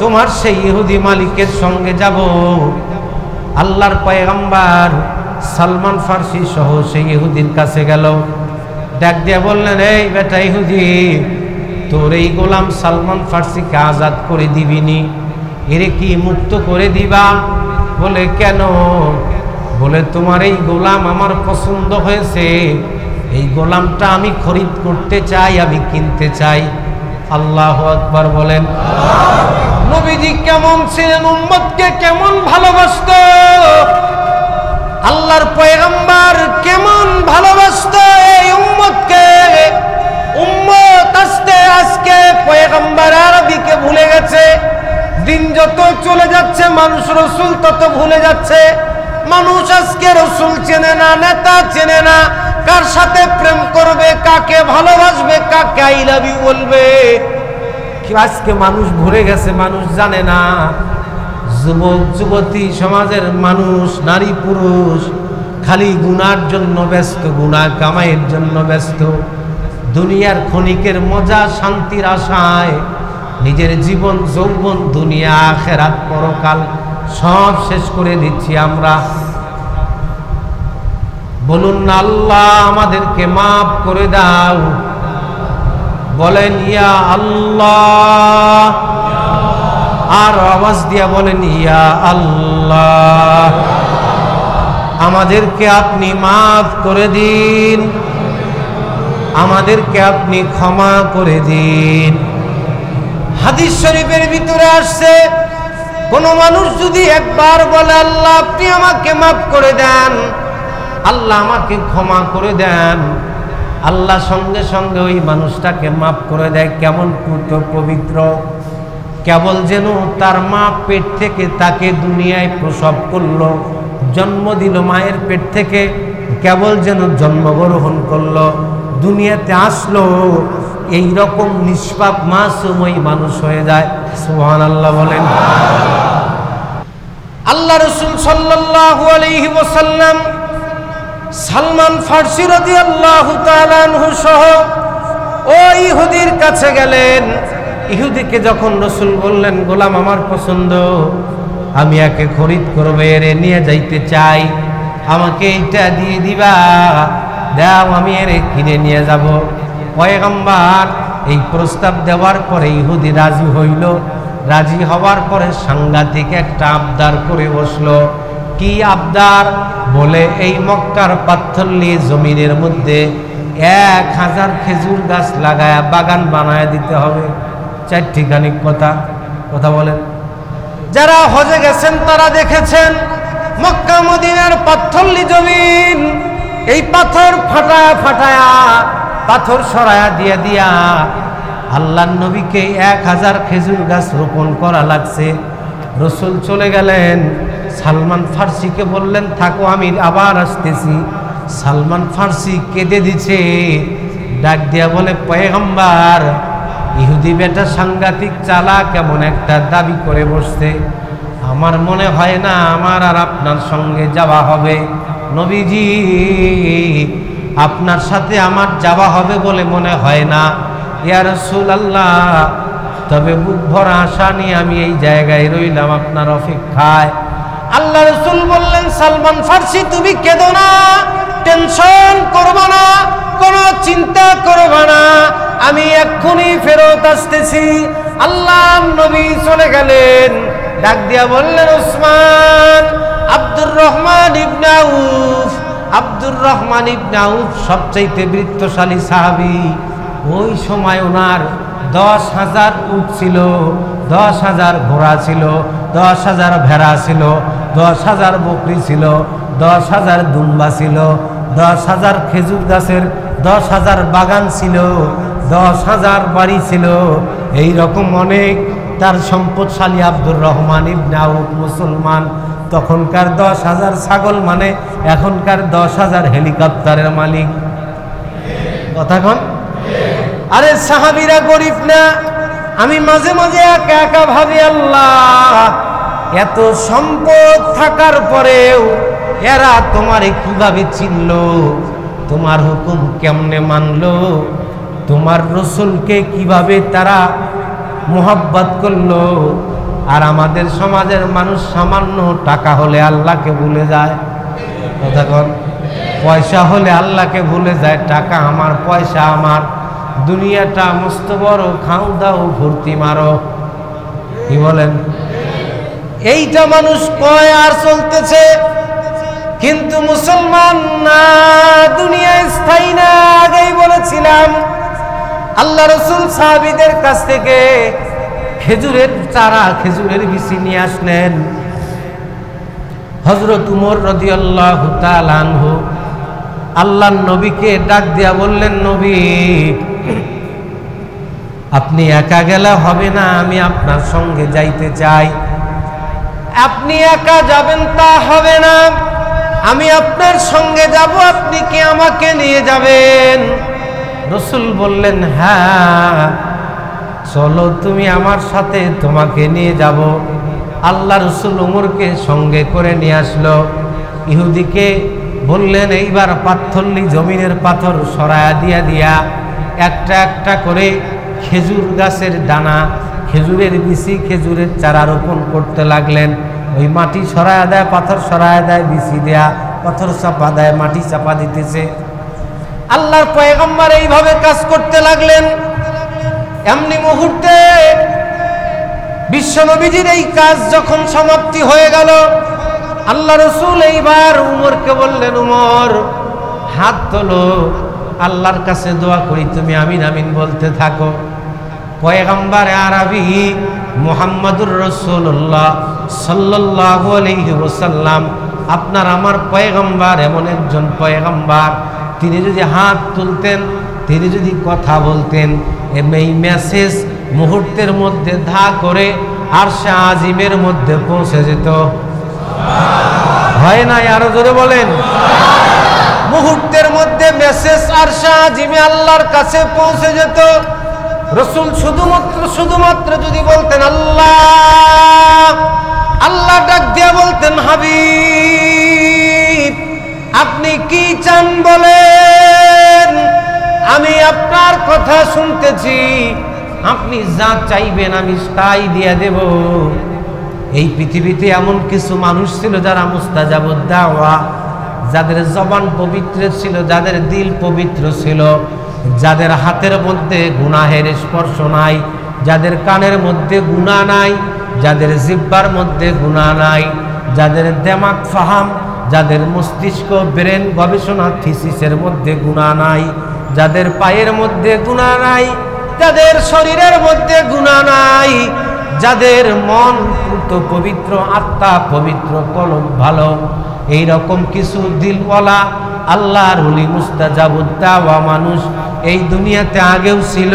তোমার সেই ইহুদি মালিকের সঙ্গে যাব। আল্লাহর পয়গম্বর সালমান ফার্সি সহ সেই ইহুদির কাছে গেল। ডাক দিয়ে বললেন, এই বেটা ইহুদি, তোর এই গোলাম সালমান ফার্সিকে আজাদ করে দিবিনি? এরে কি মুক্ত করে দিবা? বলে কেন? বলে তোমার এই গোলাম আমার পছন্দ হয়েছে, এই গোলামটা আমি খরিদ করতে চাই, আমি কিনতে চাই। আল্লাহু আকবার বলেন। নবীজি কেমন ছিলেন, উম্মতকে কেমন ভালোবাসতেন, আল্লাহর পয়গম্বর কেমন ভালোবাসতেন এই উম্মতকে। উম্মত আজকে পয়গম্বর আরবিকে ভুলে গেছে। দিন যত চলে যাচ্ছে মানুষ রসুল তত ভুলে যাচ্ছে। মানুষ আজকে রসুল চেনে না, নেতা চেনে না, কার সাথে প্রেম করবে, কাকে ভালোবাসবে, কাকে আই লাভ ইউ বলবে, আজকে মানুষ ভুলে গেছে, মানুষ জানে না। যুবক যুবতী সমাজের মানুষ, নারী পুরুষ খালি গুনার জন্য ব্যস্ত, গুনাহ কামাইয়ের জন্য ব্যস্ত। দুনিয়ার ক্ষণিকের মজা শান্তির আশায় নিজের জীবন যৌবন, দুনিয়া আখিরাত পরকাল সব শেষ করে দিচ্ছি আমরা। বলুন না, আল্লাহ আমাদেরকে মাফ করে দাও। বলেন ইয়া আল্লাহ, আর আওয়াজ দিয়া বলেন ইয়া আল্লাহ, আমাদেরকে আপনি মাফ করে দিন, আমাদেরকে আপনি ক্ষমা করে দিন। হাদিস শরীফের ভিতরে আসছে, কোন মানুষ যদি একবার বলে আল্লাহ আপনি আমাকে মাফ করে দেন, আল্লাহ আমাকে ক্ষমা করে দেন, আল্লাহ সঙ্গে সঙ্গে ওই মানুষটাকে মাফ করে দেয়। কেমন পবিত্র, কেবল যেন তার মা পেট থেকে তাকে দুনিয়ায় প্রসব করলো, জন্ম দিল মায়ের পেট থেকে, কেবল যেন জন্মগ্রহণ করলো, দুনিয়াতে আসলো, এই রকম নিষ্পাপ মাসুম ওই মানুষ হয়ে যায়। সুবহানাল্লাহ বলেন। আল্লাহ রাসূল সাল্লাল্লাহু আলাইহি ওয়াসাল্লাম সালমান ফার্সি রাদিয়াল্লাহু তাআলা আনহু সহ ওই ইহুদির কাছে গেলেন। ইহুদিকে যখন রাসূল বললেন, গোলাম আমার পছন্দ, আমি একে খরিদ করবে, এরে নিয়ে যাইতে চাই, আমাকে এইটা দিয়ে দিবা, দাও আমি এরে কিনে নিয়ে যাব। পয়গম্বর এই প্রস্তাব দেওয়ার পরে ইহুদি রাজি হইল। রাজি হওয়ার পরে সাংঘাতিক একটা আবদার করে বসলো। কি আবদার? বলে এই মক্কার পাথরলি জমিনের মধ্যে 1000 খেজুর গাছ লাগায়া বাগান বানায় দিতে হবে। চারটিখানি কথা বলেন। যারা হজে গেছেন তারা দেখেছেন মক্কা মদিনার পাথরলি জমিন, এই পাথর ফাটায়া ফাটায়া, পাথর সরায়া দিয়া দিয়া আল্লাহর নবীকে 1000 খেজুর গাছ রোপণ করা লাগছে। রসুল চলে গেলেন, সালমান ফার্সিকে বললেন থাকো আমি আবার আসতেছি। সালমান ফার্সি কেঁদে দিছে, ডাক দিয়া বলে পয়গম্বর, ইহুদি বেটা সাংঘাতিক চালাক, কেমন একটা দাবি করে বসছে, আমার মনে হয় না আমার আর আপনার সঙ্গে যাওয়া হবে। নবীজি, আপনার সাথে আমার যাওয়া হবে বলে মনে হয় না। ইয়া রাসূলুল্লাহ, তবে বুক ভরা আশা নিয়ে আমি এই জায়গায় রইলাম আপনার অপেক্ষায়। আল্লাহ রাসূল বললেন, সালমান ফার্সি তুমি কেঁদো না, টেনশন করবা না, কোনো চিন্তা করবা না, আমি এক্ষুনি ফেরত আসতেছি। আল্লাহ নবী চলে গেলেন। ডাক দিয়া বললেন, উসমান, আব্দুর রহমান ইবনে আউফ। আব্দুর রহমান ইবনে আউফ সবচাইতে বৃত্তশালী সাহাবী। ওই সময় ওনার 10,000 উট ছিল, 10,000 ঘোড়া ছিল, 10,000 ভেড়া ছিল, 10,000 বকরি ছিল, 10,000 দুম্বা ছিল, 10,000 খেজুর গাছের 10,000 বাগান ছিল, 10,000 বাড়ি ছিল। এই রকম অনেক তার সম্পদশালী আব্দুর রহমান ইবনে আউফ মুসলমান। তখনকার 10,000 ছাগল মানে এখনকার 10,000 হেলিকপ্টারের মালিক। কথা কন। আরে সাহাবীরা গরিব না? আমি মাঝে মাঝে একা একা ভাবি, আল্লাহ এত সম্পদ থাকার পরেও এরা তোমারে কিভাবে চিনলো, তোমার হুকুম কেমনে মানলো, তোমার রসুলকে কিভাবে তারা মোহাব্বত করলো। আর আমাদের সমাজের মানুষ সামান্য টাকা হলে আল্লাহকে ভুলে যায়। কথা কন, পয়সা হলে আল্লাহকে ভুলে যায়। টাকা আমার, পয়সা আমার, দুনিয়াটা মস্ত বড়, খাও দাও ভর্তি মারো। কি বলেন? এইটা মানুষ কয় আর চলতেছে। কিন্তু মুসলমান না, দুনিয়া স্থায়ী না। আগেই বলেছিলাম আল্লাহ রসুল সাহাবীদের কাছ থেকে খেজুরের চারা, খেজুরের বিচি নিয়ে আসলেন। হযরত উমর রাদিয়াল্লাহু তাআলা আনহু আল্লাহর নবীকে ডাক দিয়া বললেন, নবী আপনি একা গেলে হবে না, আমি আপনার সঙ্গে যাইতে চাই। আপনি একা যাবেন তা হবে না, আমি আপনার সঙ্গে যাব, আপনি কি আমাকে নিয়ে যাবেন? রাসূল বললেন, হ্যাঁ চলো তুমি আমার সাথে, তোমাকে নিয়ে যাব। আল্লাহ রাসূল উমরকে সঙ্গে করে নিয়ে আসলো। ইহুদিকে বললেন, এইবার পাথরলি জমিনের পাথর সরায়া দিয়া দিয়া একটা একটা করে খেজুর গাছের দানা, খেজুরের বিচি, খেজুরের চারা রোপণ করতে লাগলেন। ওই মাটি সরায়া দেয়, পাথর সরায়া দেয়, বিচি দেয়া, পাথর চাপা দেয়, মাটি চাপা দিতেছে। আল্লাহর পয়গম্বর এইভাবে কাজ করতে লাগলেন। এমনি মুহূর্তে বিশ্বনবীজির এই কাজ যখন সমাপ্তি হয়ে গেল, আল্লাহ রাসূল এইবার উমরকে বললেন, উমর হাত তোলো, আল্লাহর কাছে দোয়া করি, তুমি আমিন আমিন বলতে থাকো। পয়গম্বরে আরবি মুহাম্মদুর রাসূলুল্লাহ সাল্লাল্লাহু আলাইহি ওয়াসাল্লাম, আপনার আমার পয়গম্বর এমন একজন পয়গম্বর, তিনি যদি হাত তুলতেন, তিনি যদি কথা বলতেন, এই মেসেজ মুহূর্তের মধ্যে ধা করে আরশে আজিমের মধ্যে পৌঁছে যেত। হয় না? আরো জোরে বলেন। মুহূর্তের মধ্যে মেসেজ আরশে আজিমে আল্লাহর কাছে পৌঁছে যেত। রাসূল শুধুমাত্র যদি বলতেন আল্লাহ, আল্লাহ ডাক দিয়ে বলতেন, হাবিব আপনি কি চান বলেন, আমি আপনার কথা শুনতেছি, আপনি যা চাইবেন আমি তাই দিয়ে দেব। এই পৃথিবীতে এমন কিছু মানুষ ছিল যারা মুস্তাজাবুদ দাওয়া, যাদের জবান পবিত্র ছিল, যাদের দিল পবিত্র ছিল, যাদের হাতের মধ্যে গুনাহের স্পর্শ নাই, যাদের কানের মধ্যে গুনাহ নাই, যাদের জিহ্বার মধ্যে গুনাহ নাই, যাদের দিমাগ ফাহাম, যাদের মস্তিষ্ক ব্রেন গবেষণা থিসিসের মধ্যে গুনাহ নাই, যাদের পায়ের মধ্যে গুনাহ নাই, যাদের শরীরের মধ্যে গুনাহ নাই, যাদের মন পবিত্র, আত্মা পবিত্র, কলব ভালো, এই রকম কিছু দিলওয়ালা আল্লাহর ওলি মুস্তাজাবুদ দাওয়া মানুষ এই দুনিয়াতে আগেও ছিল,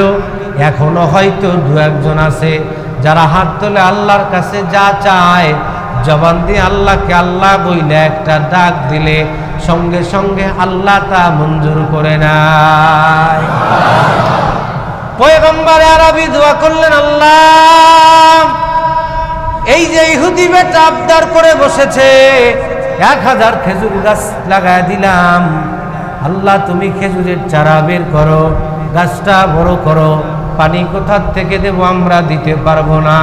এখনো হয়তো দু একজন আছে যারা হাত তোলে আল্লাহর কাছে যা চায়, জবান দিয়ে আল্লাহকে আল্লাহ বইলে একটা ডাক দিলে সঙ্গে সঙ্গে আল্লাহ তা মঞ্জুর করে নেয়। পয়গম্বরে আরবি দোয়া করলেন, আল্লাহ এই যে ইহুদি বেটা আবদার করে বসেছে, 1000 খেজুর গাছ লাগায় দিলাম, আল্লাহ তুমি খেজুরের চারা বের করো, গাছটা বড় করো, পানি কোথা থেকে দেব আমরা দিতে পারবো না,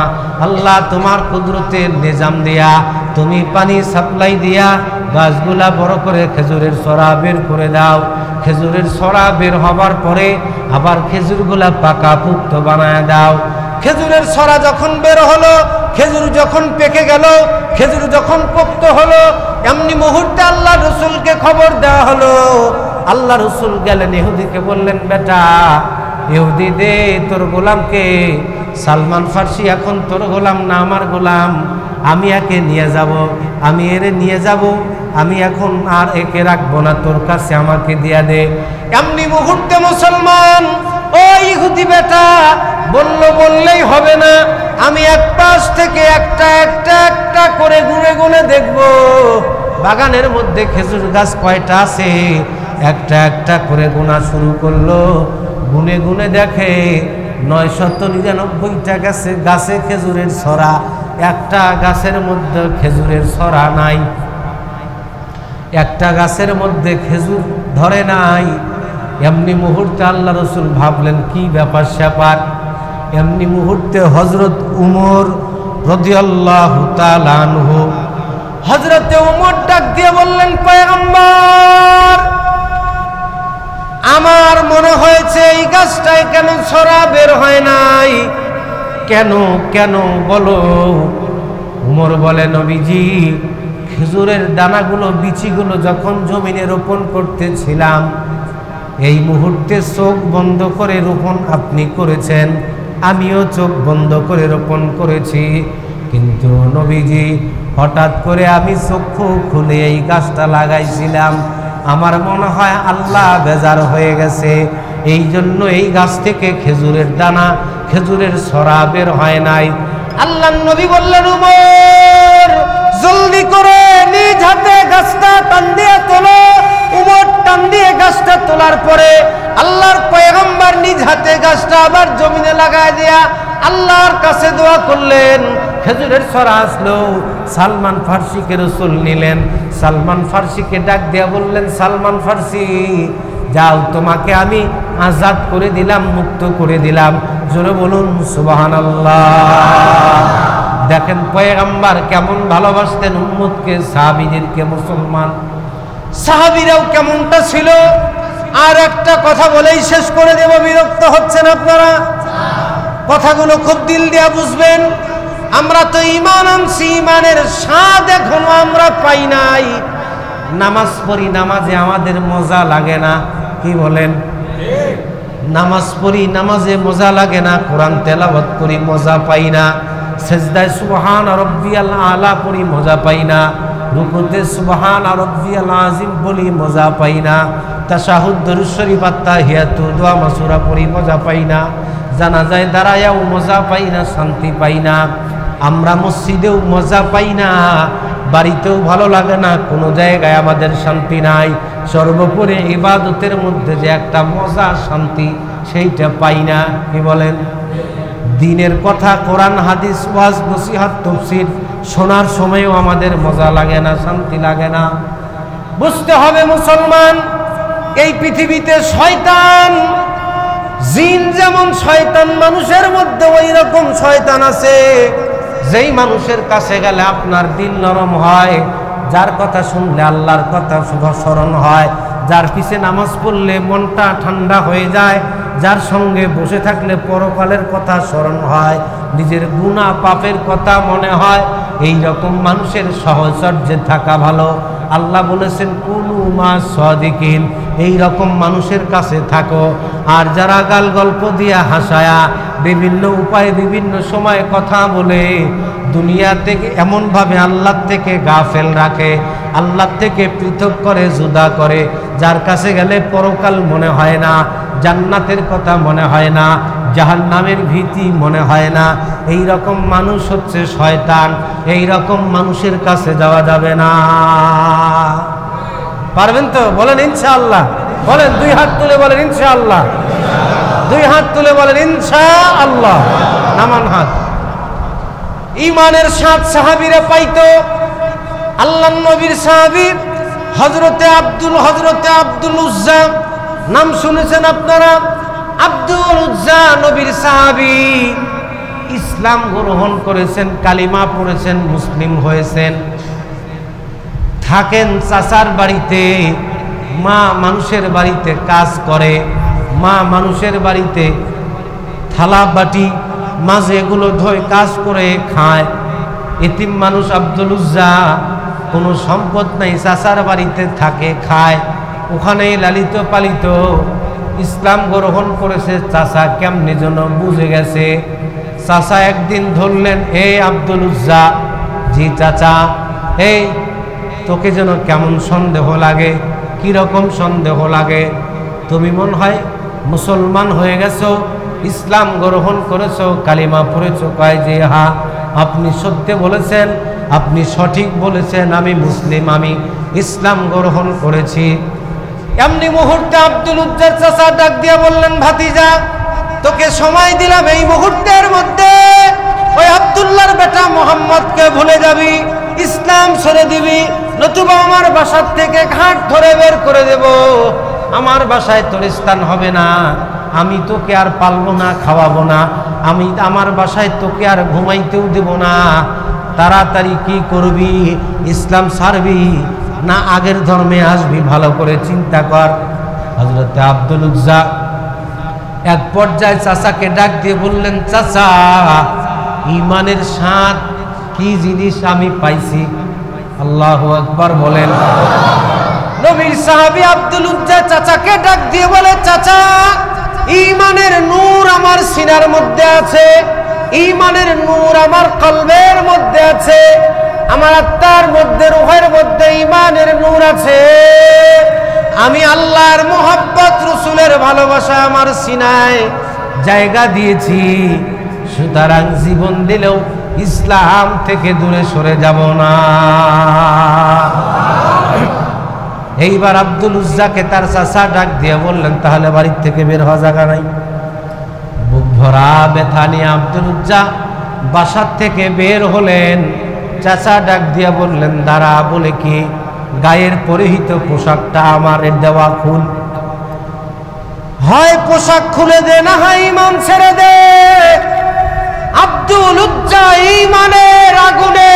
আল্লাহ তোমার কুদরতের নিজাম দিয়া তুমি পানি সাপ্লাই দিয়া গাছগুলা বড় করে খেজুরের ছড়া বের করে দাও। খেজুরের ছড়া বের হবার পরে আবার খেজুরগুলা পাকা পুক্ত বানায় দাও। খেজুরের ছড়া যখন বের হলো, খেজুর যখন পেকে গেল, খেজুর যখন পোক্ত হলো, এমনি মুহূর্তে আল্লাহ রসুলকে খবর দেওয়া হলো। আল্লাহ রসুল গেলেন ইহুদিকে বললেন, বেটা ইহুদি দে তোর গোলামকে, সালমান ফার্সি এখন তোর গোলাম না আমার গোলাম, আমি একে নিয়ে যাব, আমি এর নিয়ে যাব, আমি এখন আর একে রাখবো না, তোর কাছে আমাকে দিয়া দে। এমনি মুহূর্তে মুসলমান ওই ইহুদি বেটা বললেই হবে না, আমি এক পাশ থেকে একটা একটা একটা করে গুনে গুনে দেখব বাগানের মধ্যে খেজুর গাছ কয়টা আছে। একটা একটা করে গোনা শুরু করলো, গুনে গুনে দেখে 999টা গাছে খেজুরের ছড়া, একটা গাছের মধ্যে খেজুরের ছড়া নাই, একটা গাছের মধ্যে খেজুর ধরে নাই। এমনি মুহূর্তে আল্লাহ রসুল ভাবলেন কি ব্যাপার স্যাপার। এমনি মুহূর্তে হযরত উমর রাদিয়াল্লাহু তাআলা আনহু, হযরতে উমর ডাক দিয়ে বললেন, পয়গম্বর, আমার মনে হয়েছে এই গাছটায় কেন ছড়া বের হয় নাই, কেন কেন বলো। উমর বলে, নবীজি, খেজুরের দানাগুলো, বিচিগুলো যখন জমিনে রোপণ করতেছিলাম, এই মুহূর্তে চোখ বন্ধ করে রোপণ আপনি করেছেন, আমিও চোখ বন্ধ করে রোপণ করেছি। কিন্তু নবীজি, হঠাৎ করে আমি চক্ষু খুলে এই গাছটা লাগাইছিলাম, আমার মনে হয় আল্লাহ বেজার হয়ে গেছে, এই জন্য এই গাছ থেকে খেজুরের দানা, খেজুরের ছড়া বের হয় নাই। আল্লাহর নবী বললেন, উমর, জলদি করে নিজ হাতে গাছটা টান দিয়ে তোলো। উমর টান দিয়ে গাছটা তোলার পরে আল্লাহর পয়গম্বর নিজ হাতে গাছটা আবার জমিনে লাগায় দিয়া আল্লাহর কাছে দোয়া করলেন। খেজুরের ছড়া আসলো। সালমান ফার্সিকে রাসূল নিলেন। সালমান ফার্সিকে ডাক দিয়া বললেন, সালমান ফার্সি, যাও, তোমাকে আমি আজাদ করে দিলাম, মুক্ত করে দিলাম। জোরে বলুন সুবহানাল্লাহ। দেখেন পয়গম্বর কেমন ভালোবাসতেন উম্মতকে, সাহাবীদেরকে, মুসলমান সাহাবীরাও কেমনটা ছিল। আর একটা কথা বলেই শেষ করে দেব, বিরক্ত হচ্ছেন আপনারা? কথাগুলো খুব দিল দিয়া বুঝবেন। আমরা তো ঈমান আনছি, ঈমানের স্বাদ এখনো আমরা পাই নাই। নামাজ পড়ি, নামাজে আমাদের মজা লাগে না, কি বলেন? নামাজ পড়ি, নামাজে মজা লাগে না। কোরআন তেলাওয়াত করি, মজা পাই না। সেজদায় সুবহান রাব্বিয়াল আলা পড়ি, মজা পাই না। রুকুতে সুবহান রাব্বিয়াল আযীম বলি, মজা পাই না। তাশাহুদ, দরুদ শরীফ, আত্তাহিয়াতু, দোয়া মাসুরা পড়ি, মজা পাই না। জানাজায় দাঁড়ায়াও মজা পাই না, শান্তি পাই না। আমরা মসজিদেও মজা পাই না, বাড়িতেও ভালো লাগে না, কোনো জায়গায় আমাদের শান্তি নাই। সর্বোপরি ইবাদতের মধ্যে যে একটা মজা, শান্তি, সেইটা পাই না, কি বলেন? দিনের কথা, কোরআন হাদিস, ওয়াজ নসিহত, তাফসীর শোনার সময়ও আমাদের মজা লাগে না, শান্তি লাগে না। বুঝতে হবে মুসলমান, এই পৃথিবীতে শয়তান, জিন যেমন শয়তান, মানুষের মধ্যে ওই রকম শয়তান আছে। যেই মানুষের কাছে গেলে আপনার দিল নরম হয়, যার কথা শুনলে আল্লাহর কথা স্মরণ হয়, যার পিছে নামাজ পড়লে মনটা ঠান্ডা হয়ে যায়, যার সঙ্গে বসে থাকলে পরকালের কথা স্মরণ হয়, নিজের গুনাহ পাপের কথা মনে হয়, এই রকম মানুষের সহচর্যে থাকা ভালো। আল্লাহ বলেছেন, কুনু মা সাদিকিন, এই রকম মানুষের কাছে থাকো। আর যারা গাল গল্প দিয়া হাসায়া, বিভিন্ন উপায়ে বিভিন্ন সময় কথা বলে, দুনিয়া থেকে এমনভাবে আল্লাহ থেকে গাফেল রাখে, আল্লাহ থেকে পৃথক করে, জুদা করে, যার কাছে গেলে পরকাল মনে হয় না, জান্নাতের কথা মনে হয় না, জাহান্নামের ভীতি মনে হয় না, এই রকম মানুষ হচ্ছে শয়তান। এই রকম মানুষের কাছে যাওয়া যাবে না। পারবেন তো? বলেন ইনশাআল্লাহ। বলেন, দুই হাত তুলে বলেন ইনশাআল্লাহ। দুই হাত তুলে বলেন ইনশাআল্লাহ। নামান হাত। ঈমানের স্বাদ সাহাবীরা পাইতো। আল্লাহর নবীর সাহাবী হযরতে আব্দুল উজ্জা, নাম শুনেছেন আপনারা? আব্দুল উজ্জা নবীর সাহাবী, ইসলাম গ্রহণ করেছেন, কালিমা পড়েছেন, মুসলিম হয়েছেন। থাকেন চাচার বাড়িতে, মা মানুষের বাড়িতে কাজ করে, মা মানুষের বাড়িতে থালা বাটি মাঝে এগুলো ধোয়, কাজ করে খায়। এতিম মানুষ আব্দুল উজ্জা, কোনো সম্পদ নাই, চাচার বাড়িতে থাকে, খায়, ওখানেই লালিত পালিত। ইসলাম গ্রহণ করেছে। চাচা কেমনি যেন বুঝে গেছে। চাচা একদিন ধরলেন, এই আব্দুল উজ্জা, জি চাচা, এই তোকে যেন কেমন সন্দেহ লাগে। কিরকম সন্দেহ লাগে? তুমি মনে হয় মুসলমান হয়ে গেছো, ইসলাম গ্রহণ করেছো, কালিমা পড়েছো। কয় যে হ্যাঁ, আপনি সত্যি বলেছেন, আপনি সঠিক বলেছেন, আমি মুসলিম, আমি ইসলাম গ্রহণ করেছি। এমনি মুহূর্তে আব্দুল উজ্জার চাচা ডাক দিয়া বললেন, ভাতিজা, তোকে সময় দিলাম, এই মুহূর্তের মধ্যে ওই আব্দুল্লাহর বেটা মোহাম্মদকে ভুলে যাবি, ইসলাম ছেড়ে দিবি, নতুবা আমার বাসার থেকে ঘাট ধরে বের করে দেব। আমার বাসায় তোর স্থান হবে না, আমি তোকে আর পালবো না, খাওয়াবো না, আমি আমার বাসায় তোকে আর ঘুমাইতেও দেব না। তাড়াতাড়ি কি করবি, ইসলাম ছাড়বি না আগের ধর্মে আসবি, ভালো করে চিন্তা কর। হযরত আব্দুল উজ্জা এক পর্যায়ে চাচাকে ডাক দিয়ে বললেন, চাচা, ঈমানের স্বাদ কি জিনিস আমি পাইছি। আল্লাহু আকবার বলেন। নবীর সাহাবী আব্দুল উজ্জা চাচাকে ডাক দিয়ে বলে, চাচা, ঈমানের নূর আমার সিনার মধ্যে আছে, ঈমানের নূর আমার কলবের মধ্যে আছে, আমার আত্মার মধ্যে, রূহের মধ্যে ঈমানের নূর আছে। আমি আল্লাহর মুহাব্বত, রাসূলের ভালোবাসা আমার সিনায় জায়গা দিয়েছি, সুতরাং জীবন দিলেও ইসলাম থেকে দূরে সরে যাব না। এইবার আব্দুল উজ্জাকে তার চাচা ডাক দিয়ে বললেন, তাহলে বাড়ির থেকে বের হওয়া জায়গা নাই। বুক ভরা ব্যথা নিয়ে আব্দুল উজ্জা বাসার থেকে বের হলেন। চাচা ডাক দিয়ে বললেন, দাঁড়া, বলে কি, গায়ের পরিহিত পোশাকটা আমার দেওয়া খুল, হয় পোশাক খুলে দে, না হয় ঈমান ছেড়ে দে। আব্দুল উজ্জা ঈমানের আগুনে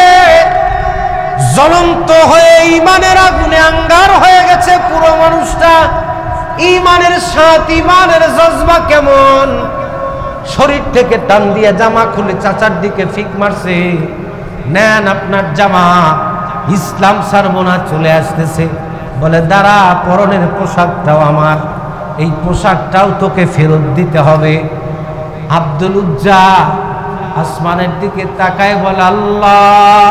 জ্বলন্ত হয়ে, ঈমানের আগুনে আঙ্গার হয়ে গেছে পুরো মানুষটা। ঈমানের স্বাদ, ঈমানের জজবা কেমন, শরীর থেকে টান দিয়ে জামা খুলে চাচার দিকে ফিক মারছে, নেন আপনার জামা, ইসলাম ছাড়বো না, চলে আসতেছে। বলে, দাঁড়া, পরনের পোশাকটাও আমার, এই পোশাকটাও তোকে ফেরত দিতে হবে। আব্দুল উজ্জা আসমানের দিকে তাকায় বলে, আল্লাহ,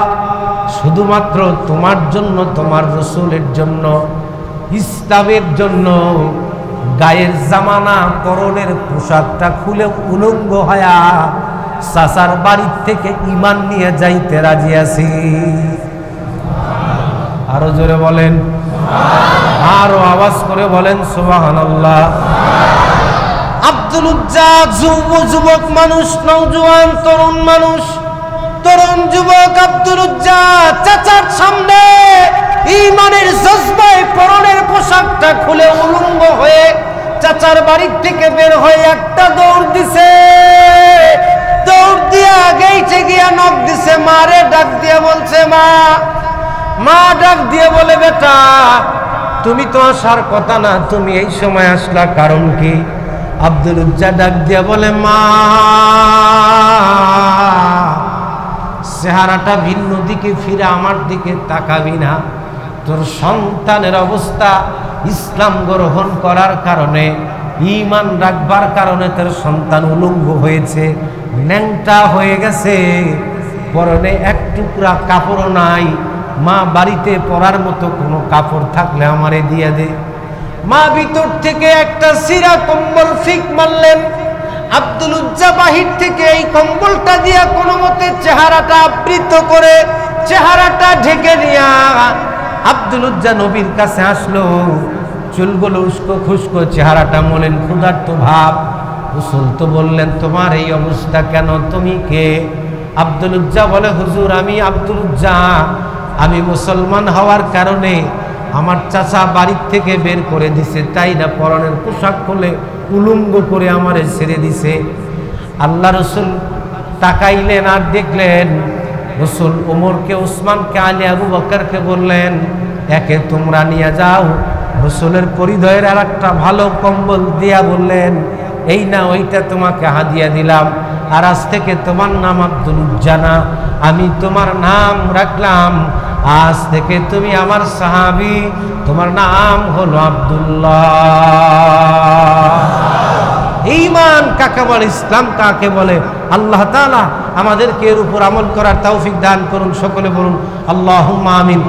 শুধুমাত্র তোমার জন্য, তোমার রাসূলের জন্য, ইসলামের জন্য গায়ের জামানা, পরনের পোশাকটা খুলে উলঙ্গ হয়া চাচার বাড়ির থেকে ঈমান নিয়ে যাইতে রাজি আছি। আরো জোরে বলেন, আরো আওয়াজ করে বলেন সুবহানাল্লাহ। আব্দুল উজ্জা যুবক মানুষ, নওজোয়ান তরুণ মানুষ, তরুণ যুবক আব্দুল উজ্জা চাচার সামনে ঈমানের জজবায় পরনের পোশাকটা খুলে উলঙ্গ হয়ে চাচার বাড়ির থেকে বের হয়ে একটা দৌড় দিছে। দৌড় দিয়া গেইটে গিয়া নক দিছে, মারে ডাক দিয়ে বলছে, মা। মা ডাক দিয়ে বলে, বেটা, তুমি তো আসার কথা না, তুমি এই সময় আসলা, কারণ কি? আব্দুল উজ্জা ডাক দিয়ে বলে, মা, চেহারাটা ভিন্ন দিকে ফিরে আমার দিকে তাকাবি না। তোর সন্তানের অবস্থা ইসলাম গ্রহণ করার কারণে, ঈমান রাখবার কারণে তোর সন্তান উলঙ্গ হয়েছে, ন্যাংটা হয়ে গেছে, পরনে এক টুকরা কাপড় নাই। মা, বাড়িতে পরার মতো কোনো কাপড় থাকলে আমারে দিয়ে দে। মা ভিতর থেকে একটা সিরা কম্বল ফিক মারলেন। আব্দুল উজ্জা বাহির থেকে এই কম্বলটা দিয়া কোনো মতে চেহারাটা আবৃত করে, চেহারাটা ঢেকে নিয়া আব্দুল উজ্জা নবীর কাছে আসলো। চুলগুলো উস্কো খুস্কো, চেহারাটা মলেন, ক্ষুধার্ত ভাব। রাসূল তো বললেন, তোমার এই অবস্থা কেন, তুমি কে? আব্দুল উজ্জা বলে, হুজুর, আমি আব্দুল উজ্জা, আমি মুসলমান হওয়ার কারণে আমার চাচা বাড়ির থেকে বের করে দিছে, তাই না পরনের পোশাক খুলে উলঙ্গ করে আমারে ছেড়ে দিছে। আল্লাহ রসুল তাকাইলেন আর দেখলেন, রসুল ওমরকে, উসমানকে, আলী, আবু বকরকে বললেন, একে তোমরা নিয়ে যাও। রসুলের পরিধয়ের আর একটা ভালো কম্বল দিয়া বললেন, এই না, ওইটা তোমাকে হাদিয়া দিলাম, আর আজ থেকে তোমার নাম আব্দুল উজ্জা না, আমি তোমার নাম রাখলাম, আজ থেকে তুমি আমার সাহাবী, তোমার নাম হলো আব্দুল্লাহ। ঈমান কাকে বলে, ইসলাম কাকে বলে, আল্লাহ তাআলা আমাদেরকে এর উপর আমল করার তৌফিক দান করুন। সকলে বলুন আল্লাহুম্মা আমিন।